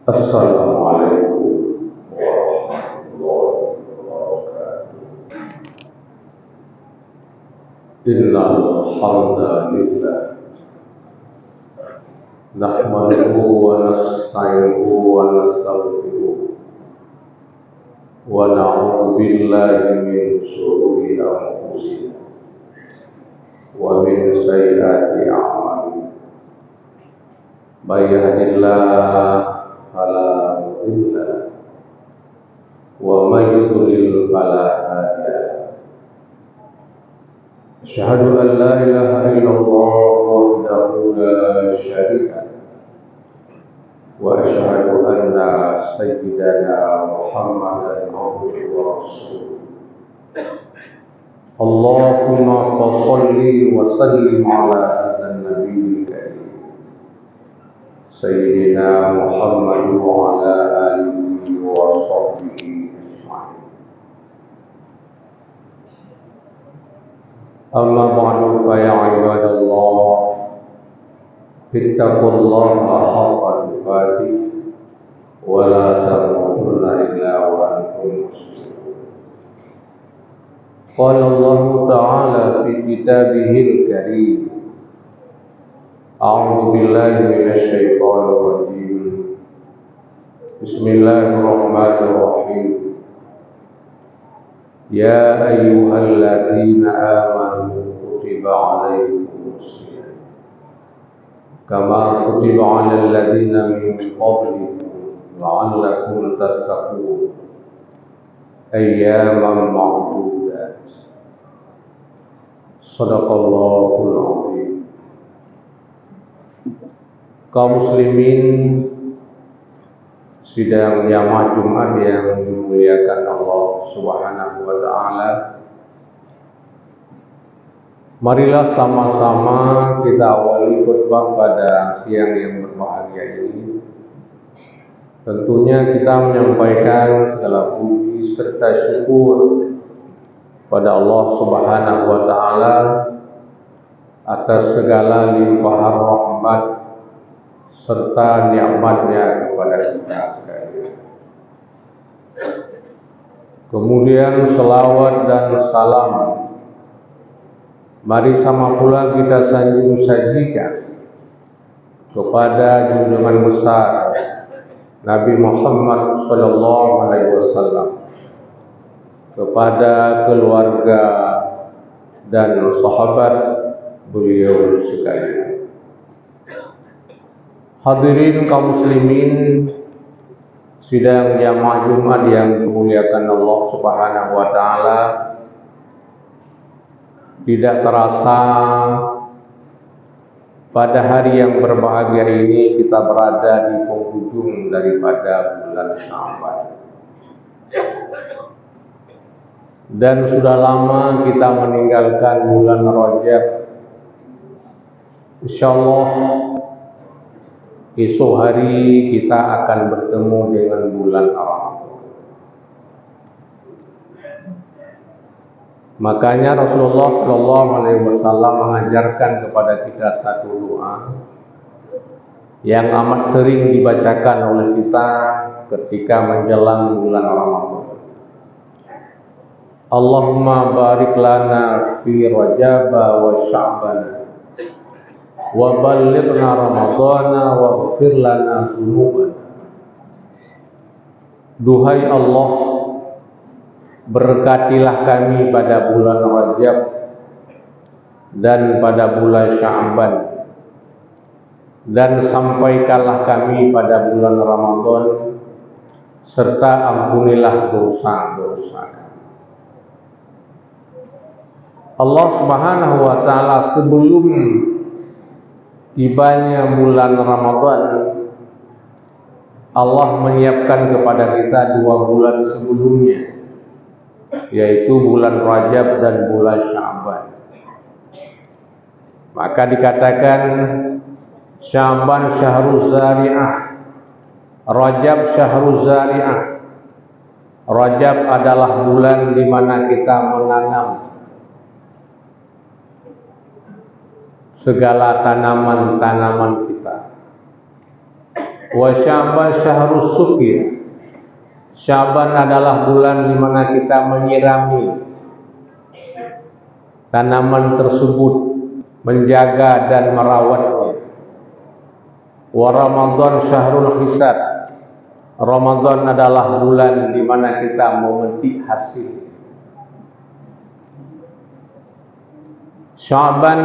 Assalamualaikum warahmatullahi wabarakatuh. Innal hamdalillah nahmaduhu wa nasta'inuhu wa nastaghfiruh wa na'udzu billahi min shururi anfusina wa min sayyiati a'malina. May yahdihillahu fala mudilla lahu wa may yudlil fala hadiya lahu. Asyhadu an la ilaha illallah wahdahu la syarika lahu wa asyhadu anna sayyidana Muhammadan abduhu wa rasuluh. Allahumma shalli wa sallim ala hadzal nabiyil karim Sayyidina Muhammad wa ala alihi wa sahbihi ajma'in. Amma ba'du fa ya ibadallah ittaqullaha haqqa tuqatih wa la tamutunna illa wa antum muslimun. Qala Allah ta'ala fi kitabihil karim A'udzu billahi minasy syaithanir rajim. Bismillahirrahmanirrahim. Ya ayyuhalladzina amanu kutiba 'alaikumus shiyam kama kutiba 'alal ladzina min qablikum la'allakum tattaqun. Ayyaman ma'dudat. Shadaqallahul 'azim. Kaum muslimin sidang jamaah Jumat yang dimuliakan Allah Subhanahu wa taala. Marilah sama-sama kita awali khutbah pada siang yang berbahagia ini. Tentunya kita menyampaikan segala puji serta syukur pada Allah Subhanahu wa taala atas segala limpahan rahmat serta nikmatnya kepada kita sekalian. Kemudian selawat dan salam mari sama pula kita sanjung sajikan kepada junjungan besar Nabi Muhammad sallallahu alaihi wasallam, kepada keluarga dan sahabat beliau sekalian. Hadirin kaum muslimin sidang jamaah Jumat yang dimuliakan Allah Subhanahu wa taala, tidak terasa pada hari yang berbahagia ini kita berada di penghujung daripada bulan Sya'ban. Dan sudah lama kita meninggalkan bulan Rajab. Insyaallah esok hari kita akan bertemu dengan bulan Ramadan. Makanya Rasulullah Shallallahu Alaihi Wasallam mengajarkan kepada kita satu doa yang amat sering dibacakan oleh kita ketika menjelang bulan Ramadan. Allahumma barik lana fi Rajab wa Sya'ban wa ballighna Ramadana waghfir lana dzunubana. Duhai Allah, berkatilah kami pada bulan Rajab dan pada bulan Sya'ban, dan sampaikanlah kami pada bulan Ramadan, serta ampunilah dosa-dosa kami. Allah Subhanahu wa taala sebelum tibanya bulan Ramadan, Allah menyiapkan kepada kita 2 bulan sebelumnya, yaitu bulan Rajab dan bulan Sya'ban. Maka dikatakan Sya'ban syahruz zari'ah, Rajab syahruz zari'ah. Rajab adalah bulan di mana kita menanam segala tanaman-tanaman kita. Wa Sya'ban syahrus suqi. Sya'ban adalah bulan di mana kita menyirami tanaman tersebut, menjaga dan merawatnya. Wa Ramadan syahrul hisab. Ramadan adalah bulan di mana kita memetik hasil. Sya'ban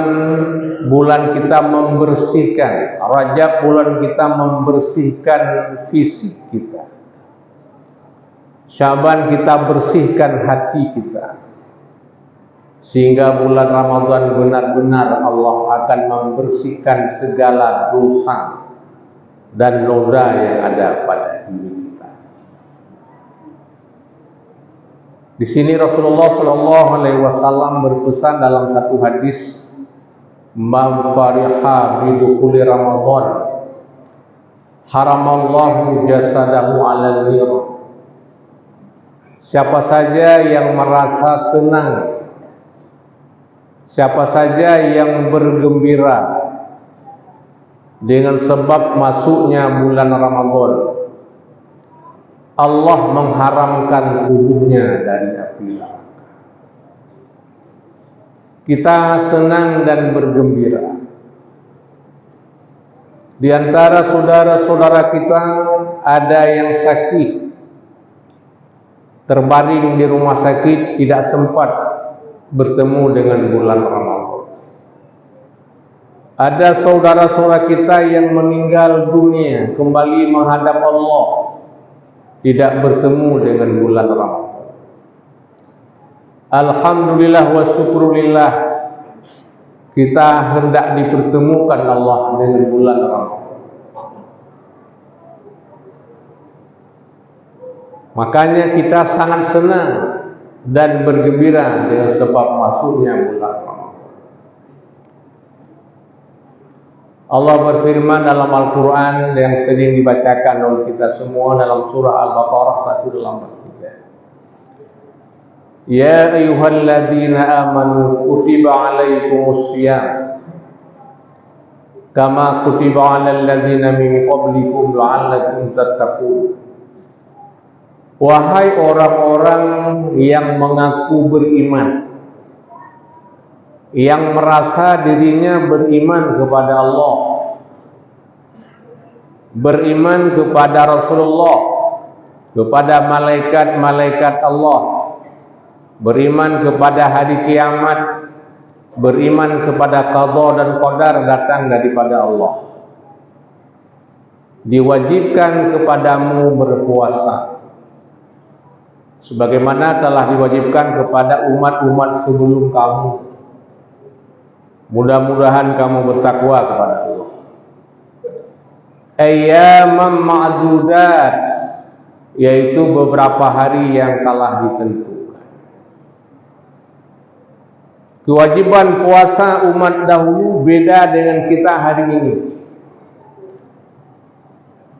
bulan kita membersihkan, Rajab bulan kita membersihkan fisik kita. Sya'ban kita bersihkan hati kita, sehingga bulan Ramadan benar-benar Allah akan membersihkan segala dosa dan noda yang ada pada diri kita. Di sini Rasulullah SAW berpesan dalam satu hadis, "Man fariha bidukhuli Ramadan, haramallahu jasadahu 'alal nar." Siapa saja yang merasa senang, siapa saja yang bergembira dengan sebab masuknya bulan Ramadan, Allah mengharamkan tubuhnya dari api neraka. Kita senang dan bergembira. Di antara saudara-saudara kita ada yang sakit, terbaring di rumah sakit, tidak sempat bertemu dengan bulan Ramadan. Ada saudara-saudara kita yang meninggal dunia, kembali menghadap Allah, tidak bertemu dengan bulan Ramadan. Alhamdulillah wa syukurillah, kita hendak dipertemukan Allah dengan bulan Ramadan. Makanya kita sangat senang dan bergembira dengan sebab masuknya bulan Ramadan. Allah berfirman dalam Al-Quran yang sering dibacakan oleh kita semua dalam surah Al-Baqarah 183. Ya ayyuhalladzina amanu kutiba alaikumus syiyam kama kutiba alal ladzina min qablikum la'allakum tattaqun. Wahai orang-orang yang mengaku beriman, yang merasa dirinya beriman kepada Allah, beriman kepada Rasulullah, kepada malaikat-malaikat Allah, beriman kepada hari kiamat, beriman kepada qada dan qadar datang daripada Allah. Diwajibkan kepadamu berpuasa sebagaimana telah diwajibkan kepada umat-umat sebelum kamu. Mudah-mudahan kamu bertakwa kepada Allah. Ayyaman ma'dudat, yaitu beberapa hari yang telah ditentukan. Kewajiban puasa umat dahulu beda dengan kita hari ini.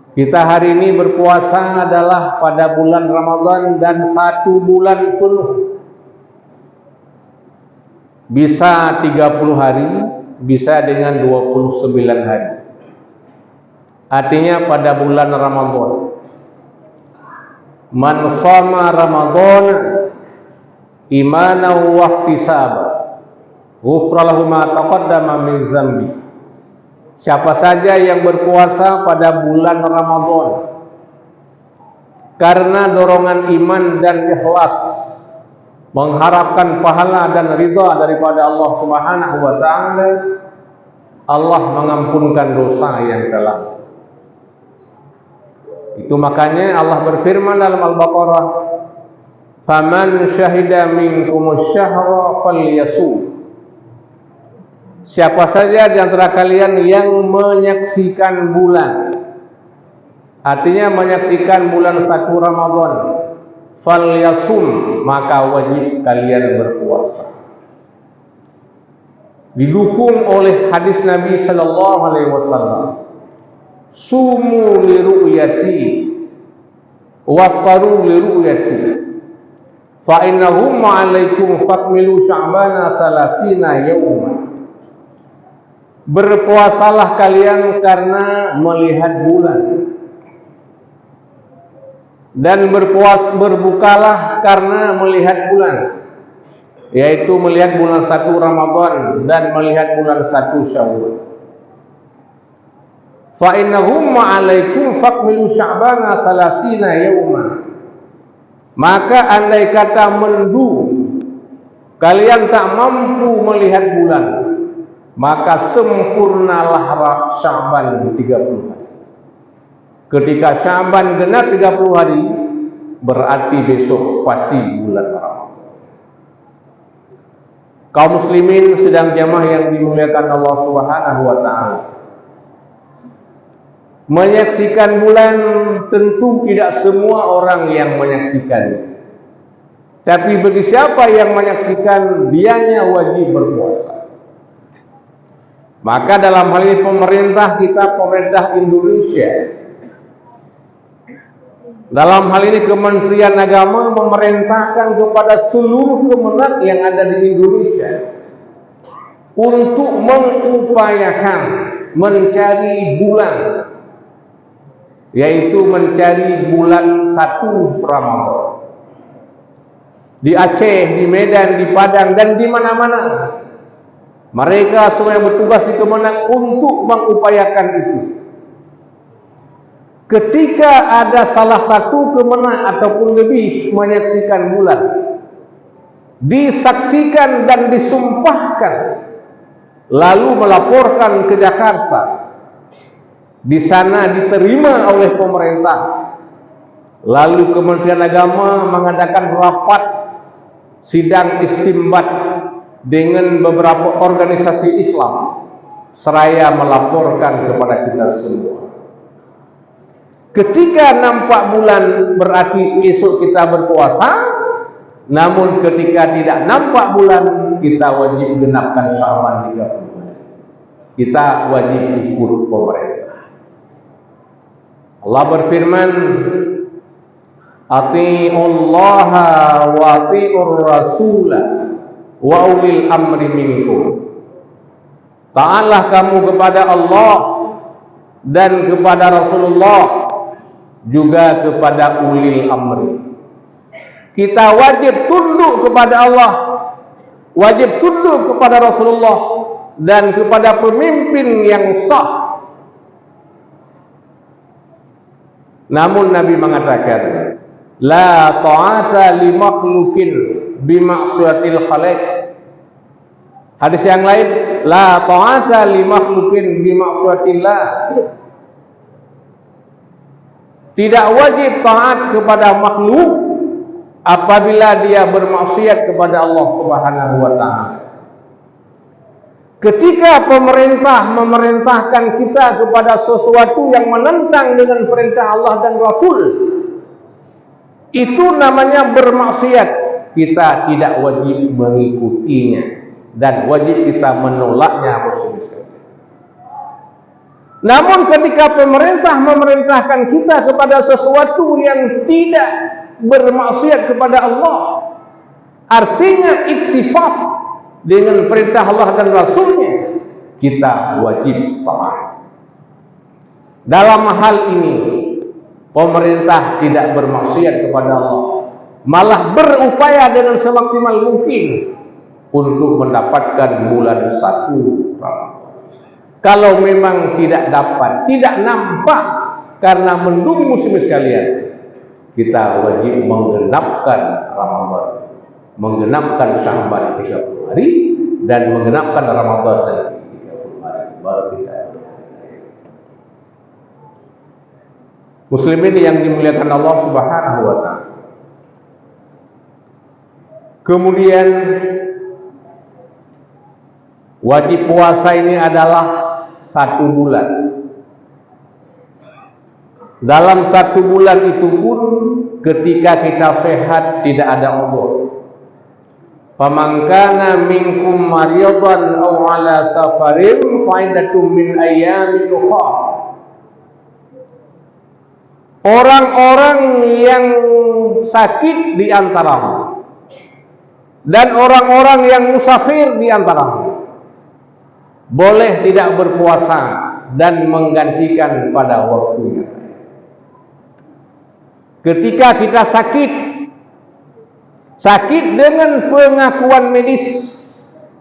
Kita hari ini berpuasa adalah pada bulan Ramadan dan 1 bulan penuh. Bisa 30 hari, bisa dengan 29 hari. Artinya pada bulan Ramadan. Man shoma Ramadan imanan wa ihtisaban, ghufra lahu ma taqaddama min dzambi. Siapa saja yang berpuasa pada bulan Ramadan karena dorongan iman dan ikhlas, mengharapkan pahala dan ridha daripada Allah Subhanahu wa taala, Allah mengampunkan dosa yang telah. Itu makanya Allah berfirman dalam Al-Baqarah, "Faman syahida minkumus syahra falyasum." Siapa saja di antara kalian yang menyaksikan bulan, artinya menyaksikan bulan 1 Ramadan, falyasum, maka wajib kalian berpuasa. Didukung oleh hadis Nabi sallallahu alaihi wasallam, sumu li ru'yati waftaru li ru'yati fa innahum ma'alaikum fakmilu sya'bana salasina yawman. Berpuasalah kalian karena melihat bulan, dan berbukalah karena melihat bulan, yaitu melihat bulan 1 Ramadan dan melihat bulan 1 Syawal. Fa innahum ma'alaikum faqmilu sya'bana salasina yauma. Maka andai kata mendu kalian tak mampu melihat bulan, maka sempurnalah Sya'ban 30 hari. Ketika Sya'ban genap 30 hari, berarti besok pasti bulan Ramadan. Kaum muslimin sedang jamaah yang dimuliakan Allah Subhanahu wa taala, menyaksikan bulan tentu tidak semua orang yang menyaksikan. Tapi bagi siapa yang menyaksikan, dianya wajib berpuasa. Maka dalam hal ini pemerintah kita, pemerintah Indonesia, dalam hal ini Kementerian Agama memerintahkan kepada seluruh kementerian yang ada di Indonesia untuk mengupayakan mencari bulan, yaitu mencari bulan 1 Ramadan. Di Aceh, di Medan, di Padang, dan di mana-mana mereka semua yang bertugas di Kemenang untuk mengupayakan itu. Ketika ada salah satu kemenang ataupun lebih menyaksikan bulan, disaksikan dan disumpahkan, lalu melaporkan ke Jakarta, di sana diterima oleh pemerintah, lalu Kementerian Agama mengadakan rapat sidang istimbat dengan beberapa organisasi Islam, seraya melaporkan kepada kita semua. Ketika nampak bulan berarti esok kita berpuasa, namun ketika tidak nampak bulan, kita wajib genapkan Sya'ban 30 hari. Kita wajib ikut pemerintah. Allah berfirman, Ati'ullaha wa ati'ur rasulah wa ulil amri minkum. Taatlah kamu kepada Allah dan kepada Rasulullah, juga kepada ulil amri. Kita wajib tunduk kepada Allah, wajib tunduk kepada Rasulullah, dan kepada pemimpin yang sah. Namun Nabi mengatakan, la ta'ata li makhlukin bi ma'siyatil khaliq. Hadis yang lain, la ta'ata li makhlukin bi ma'siyatillah. Tidak wajib taat kepada makhluk apabila dia bermaksiat kepada Allah Subhanahu wa taala. Ketika pemerintah memerintahkan kita kepada sesuatu yang menentang dengan perintah Allah dan Rasul, itu namanya bermaksiat. Kita tidak wajib mengikutinya dan wajib kita menolaknya, muslim sekalian. Namun ketika pemerintah memerintahkan kita kepada sesuatu yang tidak bermaksiat kepada Allah, artinya iktifak dengan perintah Allah dan Rasulnya, kita wajib taat. Dalam hal ini pemerintah tidak bermaksiat kepada Allah, malah berupaya dengan semaksimal mungkin untuk mendapatkan bulan 1 Ramadan. Kalau memang tidak dapat, tidak nampak karena mendung, muslim sekalian, kita wajib menggenapkan Ramadan, menggenapkan Sya'ban 30 hari dan menggenapkan Ramadan 30 hari baru kita. Muslimin yang dimuliakan Allah Subhanahu wa taala. Kemudian wajib puasa ini adalah 1 bulan. Dalam 1 bulan itu pun ketika kita sehat tidak ada uzur. Faman kana minkum maridan aw ala safarin fa iddatun min ayyamin ukhra. Orang-orang yang sakit di antaramu dan orang-orang yang musafir di antaramu boleh tidak berpuasa dan menggantikan pada waktunya. ketika kita sakit dengan pengakuan medis,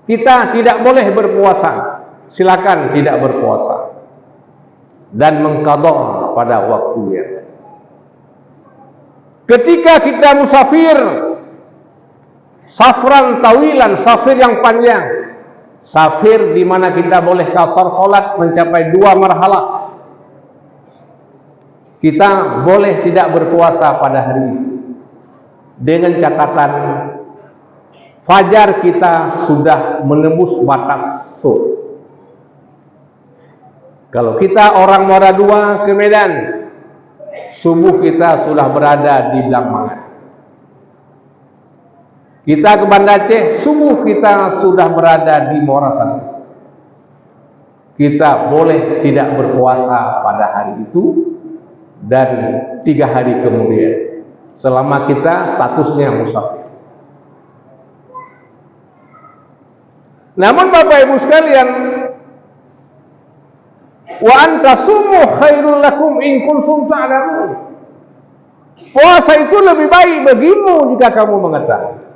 kita tidak boleh berpuasa, silakan tidak berpuasa dan mengqadha pada waktunya. Ketika kita musafir, safran tawilan, safir yang panjang, safir di mana kita boleh qasar salat mencapai 2 marhalah, kita boleh tidak berpuasa pada hari itu, dengan catatan fajar kita sudah menembus batas subuh. Kalau kita orang Muara II ke Medan, subuh kita sudah berada di Blangmangan. Kita ke Banda Aceh, subuh kita sudah berada di Muara I. Kita boleh tidak berpuasa pada hari itu dan 3 hari kemudian, selama kita statusnya musafir. Namun Bapak Ibu sekalian, wa antasumu khairul lakum in kuntum ta'lamun. Puasa itu lebih baik bagimu jika kamu mengetahui.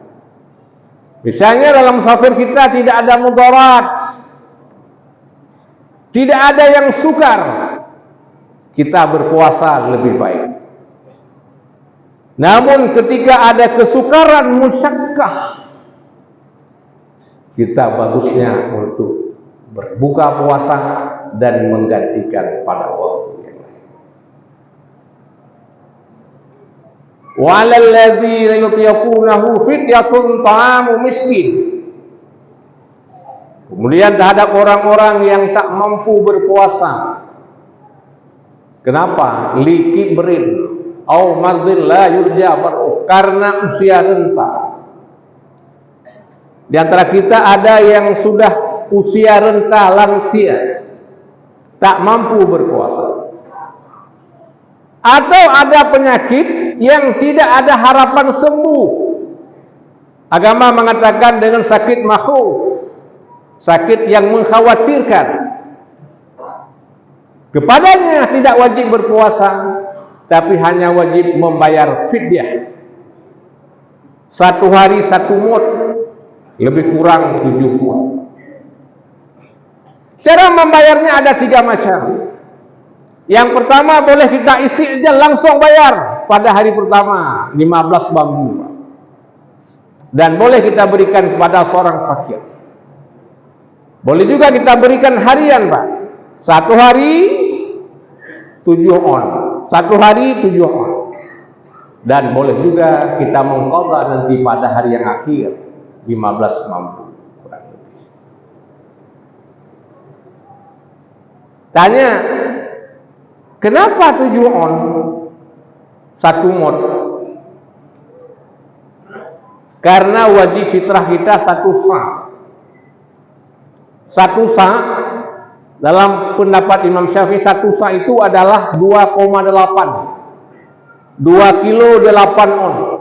Misalnya dalam musafir kita tidak ada mudarat, tidak ada yang sukar, kita berpuasa lebih baik. Namun ketika ada kesukaran musyakkah, kita bagusnya untuk berbuka puasa dan menggantikan pada waktu yang lain. Wa 'alal ladzina yutiqunahu fidyatun ta'amu miskin. Kemudian terhadap orang-orang yang tak mampu berpuasa. Kenapa? Likibrin au mardin la yurja bar'u, karena usia renta. Di antara kita ada yang sudah usia renta, lansia, tak mampu berpuasa. Atau ada penyakit yang tidak ada harapan sembuh. Agama mengatakan dengan sakit makhuf, sakit yang mengkhawatirkan, kepadanya tidak wajib berpuasa, tapi hanya wajib membayar fidyah. 1 hari 1 mud, lebih kurang 7 mud. Cara membayarnya ada 3 macam. Yang pertama, boleh kita isti'jal langsung bayar pada hari pertama 15 bambu, dan boleh kita berikan kepada seorang fakir. Boleh juga kita berikan harian, Pak. 1 hari 7 on, 1 hari 7 on. Dan boleh juga kita mengqadha nanti pada hari yang akhir 15 bambu. Tanya, kenapa 7 on 1 mod? Karena wajib fitrah kita 1 sa'. 1 sa' dalam pendapat Imam Syafi'i, 1 sa' itu adalah 2,8 kilo 8 on.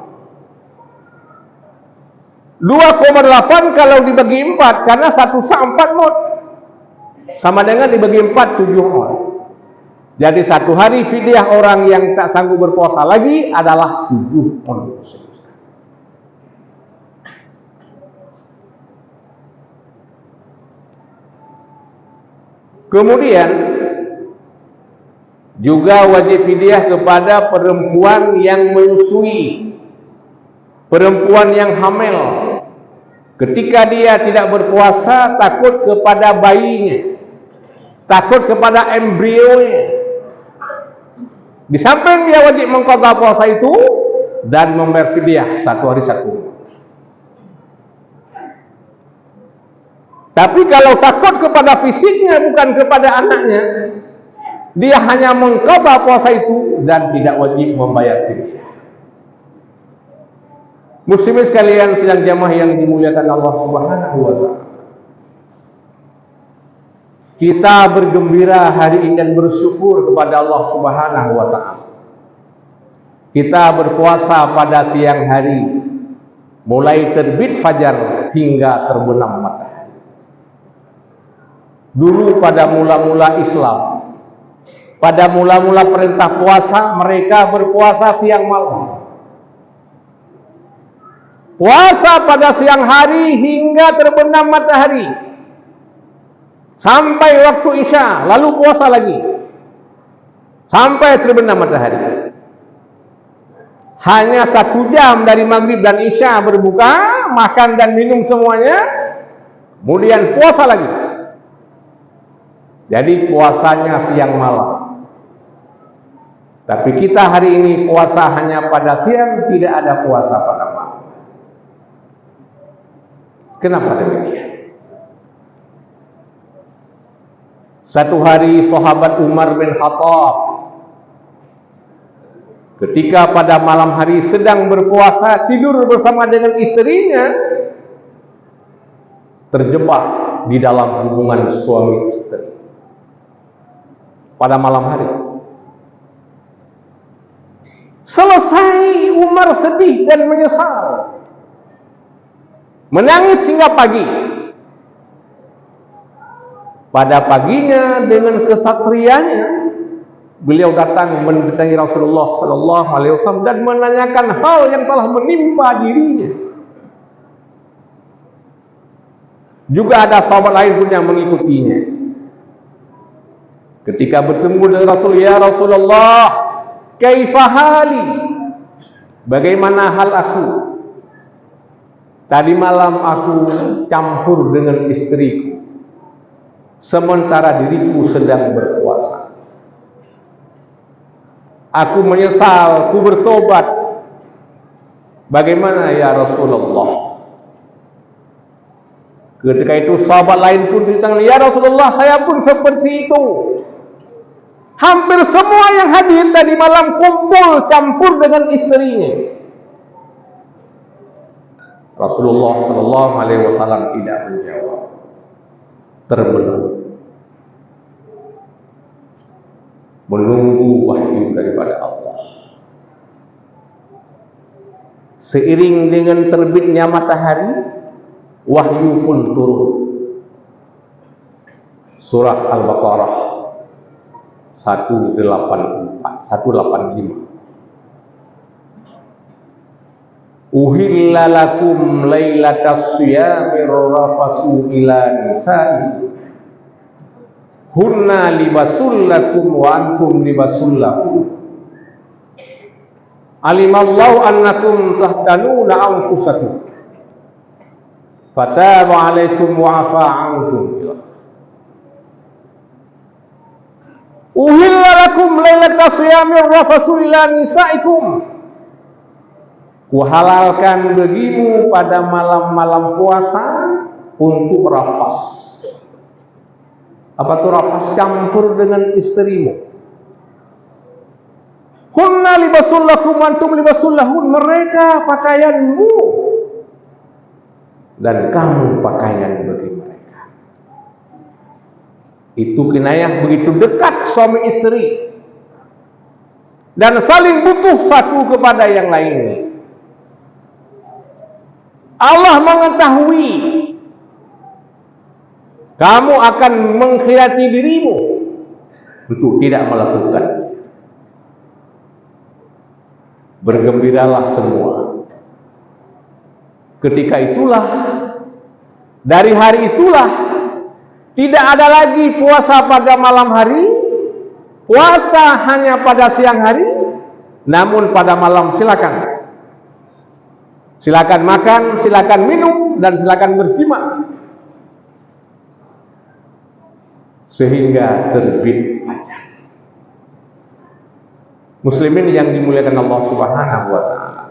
2,8 kalau dibagi 4, karena 1 sa' 4 mod, sama dengan dibagi 4 7 on. Jadi 1 hari fidyah orang yang tak sanggup berpuasa lagi adalah 7 on. Kemudian juga wajib fidyah kepada perempuan yang menyusui, perempuan yang hamil. Ketika dia tidak berpuasa, takut kepada bayinya, takut kepada embrionya. Di samping dia wajib mengqadha puasa itu dan membayar fidyah 1 hari 1 mud. Tapi kalau takut kepada fisiknya bukan kepada anaknya, dia hanya mengqadha puasa itu dan tidak wajib membayar fidyah. Muslimin sekalian sidang jamaah yang dimuliakan Allah Subhanahu wa taala, kita bergembira hari ini dan bersyukur kepada Allah Subhanahu wa taala. Kita berpuasa pada siang hari, mulai terbit fajar hingga terbenam matahari. Dulu pada mula-mula Islam, pada mula-mula perintah puasa mereka berpuasa siang malam. Puasa pada siang hari hingga terbenam matahari sampai waktu Isya, lalu puasa lagi sampai terbenam matahari. Hanya 1 jam dari maghrib dan Isya berbuka, makan dan minum semuanya, kemudian puasa lagi. Jadi puasanya siang malam. Tapi kita hari ini puasa hanya pada siang, tidak ada puasa pada malam. Kenapa demikian? Satu hari sahabat Umar bin Khattab ketika pada malam hari sedang berpuasa, tidur bersama dengan istrinya, terjebak di dalam hubungan suami istri pada malam hari. Selesai Umar sedih dan menyesal, menangis hingga pagi. Pada paginya dengan kesatrianya beliau datang mendatangi Rasulullah sallallahu alaihi wasallam dan menanyakan hal yang telah menimpa dirinya. Juga ada sahabat lain pun yang mengikutinya. Ketika bertemu dengan Rasul, ya Rasulullah, kaifa hali? Bagaimana hal aku? Tadi malam aku campur dengan istriku, sementara diriku sedang berpuasa. Aku menyesal, aku bertobat. Bagaimana ya Rasulullah? Ketika itu sahabat lain pun datang, ya Rasulullah, saya pun seperti itu. Hampir semua yang hadir tadi malam kumpul campur dengan istrinya. Rasulullah sallallahu alaihi wasallam tidak menjawab, termenung, menunggu wahyu daripada Allah. Seiring dengan terbitnya matahari, wahyu pun turun. Surah Al-Baqarah 185. Uhilla lakum lailatas siyamir rafasu ila nisa'i hunna libasul lakum wa antum libasul lakum. Alimallahu annakum tahtanuna anfusakum fataba alaikum wa afa ankum. Uhilla lakum lailatas siyamir rafasu ila nisa'ikum. Kuhalalkan bagimu pada malam-malam puasa untuk rafas. Apa itu rafas? Campur dengan istrimu. Hunna libasul lakum antum libasul lahun. Mereka pakaianmu dan kamu pakaian bagi mereka. Itu kinayah begitu dekat suami istri dan saling butuh satu kepada yang lainnya. Allah mengetahui kamu akan mengkhianati dirimu untuk tidak melakukan. Bergembiralah semua. Ketika itulah, dari hari itulah, tidak ada lagi puasa pada malam hari, puasa hanya pada siang hari, namun pada malam silakan. Silakan makan, silakan minum, dan silakan berjima sehingga terbit fajar. Muslimin yang dimuliakan Allah Subhanahu wa taala.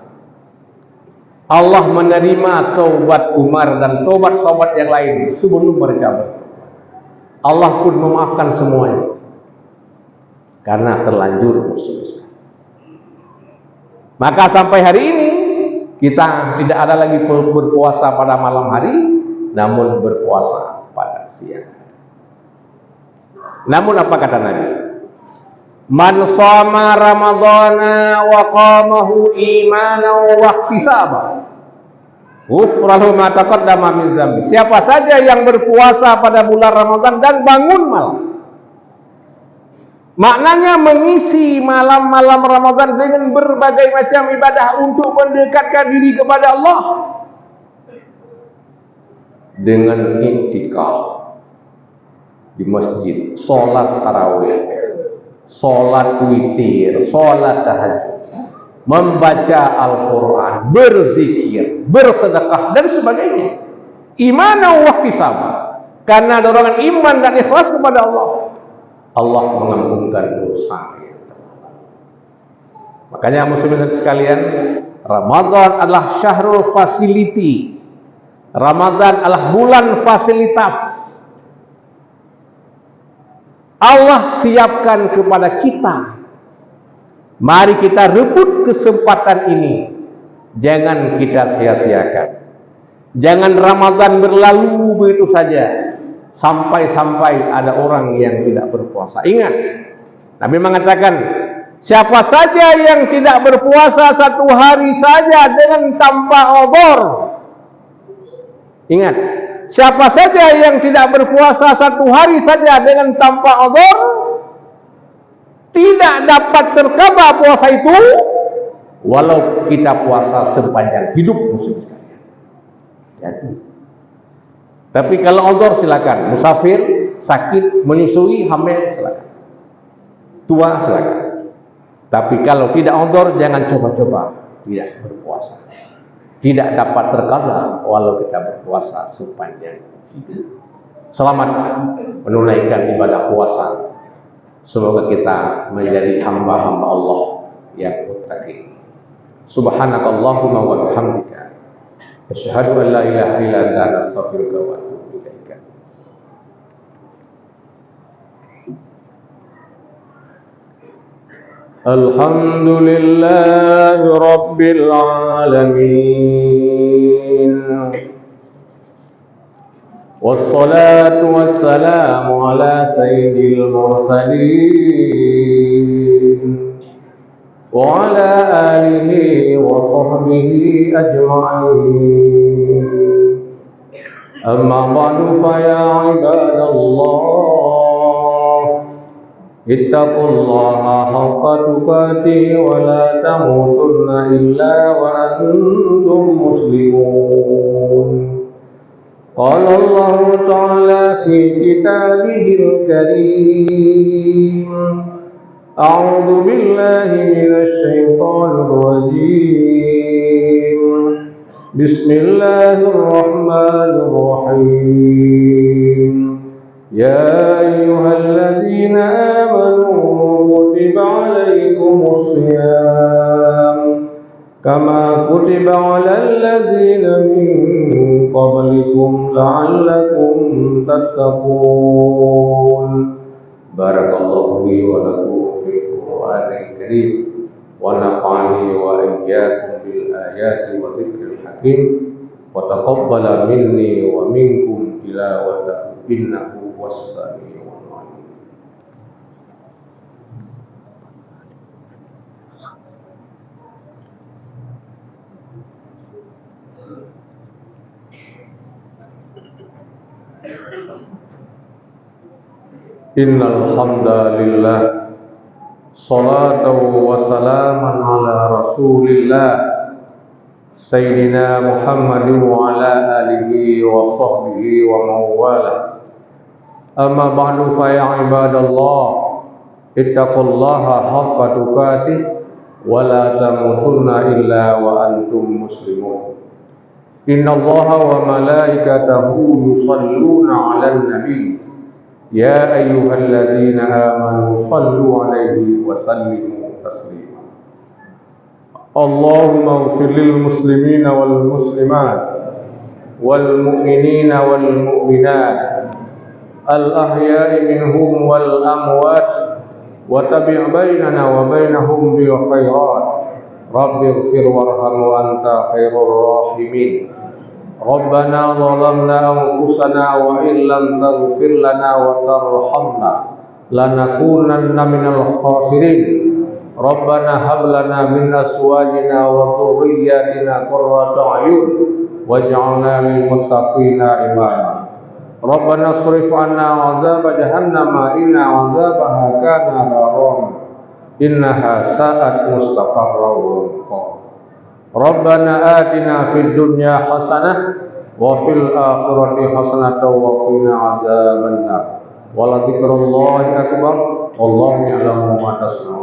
Allah menerima taubat Umar dan taubat sahabat yang lain sebelum mereka bertobat. Allah pun memaafkan semuanya karena terlanjur muslim. Maka sampai hari ini kita tidak ada lagi berpuasa pada malam hari, namun berpuasa pada siang. Namun apa kata Nabi? Man shoma ramadhana wa qamahu imanan wa ihtisaban ghufira lahu ma taqaddama min dzambi. Siapa saja yang berpuasa pada bulan Ramadan dan bangun malam Maknanya mengisi malam-malam Ramadan dengan berbagai macam ibadah untuk mendekatkan diri kepada Allah. Dengan iktikaf di masjid, sholat tarawih, sholat witir, sholat tahajud, membaca Al-Quran, berzikir, bersedekah dan sebagainya. Iman wa ihtisab, karena dorongan iman dan ikhlas kepada Allah, Allah mengampunkan dosa. Makanya muslimin sekalian, Ramadan adalah syahrul facility. Ramadan adalah bulan fasilitas. Allah siapkan kepada kita. Mari kita rebut kesempatan ini. Jangan kita sia-siakan. Jangan Ramadan berlalu begitu saja. Sampai-sampai ada orang yang tidak berpuasa. Ingat, Nabi mengatakan, siapa saja yang tidak berpuasa satu hari saja dengan tanpa uzur. Ingat, siapa saja yang tidak berpuasa satu hari saja dengan tanpa uzur, tidak dapat terkaba puasa itu, walau kita puasa sepanjang hidup musim sekalian. Jadi, tapi kalau uzur silakan, musafir, sakit, menyusui, hamil silakan, tua silakan. Tapi kalau tidak uzur, jangan coba-coba tidak berpuasa. Tidak dapat terkaba walau kita berpuasa sepanjang hidup. Selamat menunaikan ibadah puasa. Semoga kita menjadi hamba-hamba Allah yang muttaqin. Subhanakallahumma wa bihamdika, asyhadu an la ilaha illa anta, astaghfiruka wa atubu ilaik. Alhamdulillahi Rabbil Alamin, wassalatu wassalamu ala sayyidil mursalin wa ala alihi wa sahbihi ajma'in. Amma ba'du fa ya ibadallah, ittaqullaha haqqa tuqatih wa la tamutunna illa wa antum muslimun. Qala Allah Ta'ala fi kitabihil karim, a'udzu billahi minasy syaithanir rajim. Bismillahirrahmanirrahim. Ya ayyuhalladzina amanu kutiba alaikumus shiyam kama kutiba alal ladzina min qablikum la'allakum tattaqun. Barakallahu li wa lakum fil Qur'anil Karim wa nafa'ani wa iyyakum bil ayati wa dzikril hakim wa taqabbala minni wa minkum tilawatahu innahu was-sami'ul 'alim. Innal hamdalillah, salatu wa salaman ala rasulillah sayyidina Muhammadin wa ala alihi wa sahbihi wa mawala. Amma ba'du fa ya ibadallah, ittaqullaha haqqa tuqatih wa la tamutunna illa wa antum muslimun. Innallaha wa malaikatahu yusalluna 'alan nabi. Ya ayyuhalladzina amanu sallu 'alaihi wa sallimu taslima. Allahumma ighfir lil muslimina wal muslimat wal mu'minina wal mu'minat al ahya'i minhum wal amwat wa tabi' bainana wa bainahum bil khairat. Rabbi ighfir warham wa anta khairur rahimin. Rabbana zalamna anfusana wa illam taghfir lana wa tarhamna lanakunanna minal khasirin. Rabbana hab lana min azwajina wa dhurriyyatina qurrata a'yun waj'alna lil muttaqina imama. Rabbana srif 'anna 'adzab jahannam inna 'adzabaha kana gharar innaha sa'at mustaqarra wa muqam. Rabbana atina fid dunya hasanah wa fil akhirati hasanah wa qina 'adzabannar. Wa la dzikrullahi akbar wallahu ya'lamu ma tasna'un.